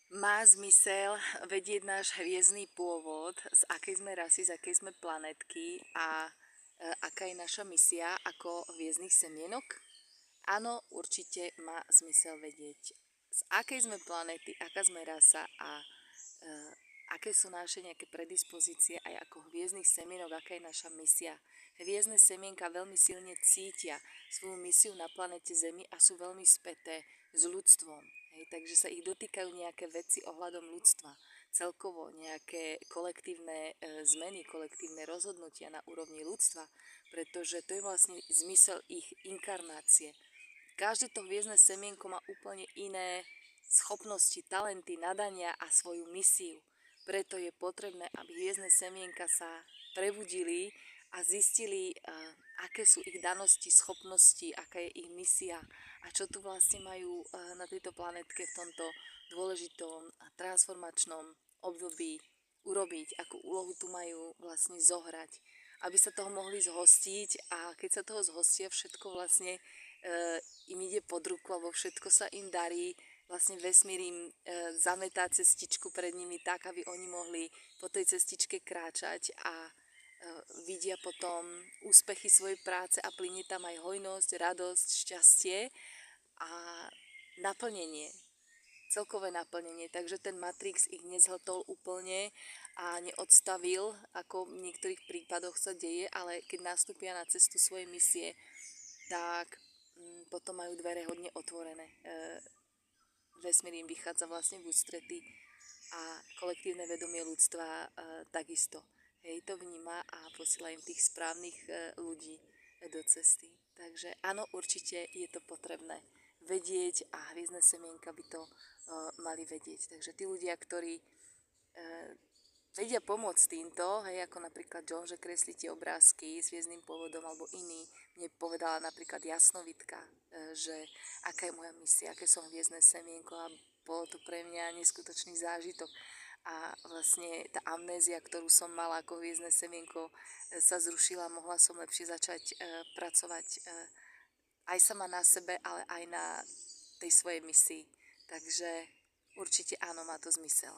Má zmysel vedieť náš hviezdny pôvod, z akej sme rasy, z akej sme planetky a aká je naša misia ako hviezdnych semienok? Áno, určite má zmysel vedieť, z akej sme planety, aká sme rasa a aké sú naše nejaké predispozície aj ako hviezdnych semienok, aká je naša misia. Hviezdne semienka veľmi silne cítia svoju misiu na planete Zemi a sú veľmi späté s ľudstvom. Hej, takže sa ich dotýkajú nejaké veci ohľadom ľudstva. Celkovo nejaké kolektívne zmeny, kolektívne rozhodnutia na úrovni ľudstva, pretože to je vlastne zmysel ich inkarnácie. Každé to hviezdne semienko má úplne iné schopnosti, talenty, nadania a svoju misiu. Preto je potrebné, aby hviezdne semienka sa prebudili a zistili, aké sú ich danosti, schopnosti, aká je ich misia a čo tu vlastne majú na tejto planetke v tomto dôležitom a transformačnom období urobiť, akú úlohu tu majú vlastne zohrať, aby sa toho mohli zhostiť a keď sa toho zhostia, všetko vlastne im ide pod ruku, alebo všetko sa im darí, vlastne vesmír im zametá cestičku pred nimi tak, aby oni mohli po tej cestičke kráčať a vidia potom úspechy svojej práce a plynie tam aj hojnosť, radosť, šťastie a naplnenie, celkové naplnenie. Takže ten Matrix ich nezhltol úplne a neodstavil, ako v niektorých prípadoch sa deje, ale keď nastúpia na cestu svojej misie, tak potom majú dvere hodne otvorené. Vesmír im vychádza vlastne v ústrety a kolektívne vedomie ľudstva takisto. Hej, to vníma a posiela im tých správnych ľudí do cesty. Takže áno, určite je to potrebné vedieť a hviezdne semienka by to mali vedieť. Takže tí ľudia, ktorí vedia pomôcť týmto, hej, ako napríklad John, že kreslí tie obrázky s hviezdnym pôvodom, alebo iný, mne povedala napríklad jasnovidka, že aká je moja misia, aké som hviezdne semienko a bolo to pre mňa neskutočný zážitok. A vlastne tá amnézia, ktorú som mala ako hviezdne semienko, sa zrušila, mohla som lepšie začať pracovať aj sama na sebe, ale aj na tej svojej misii. Takže určite áno, má to zmysel.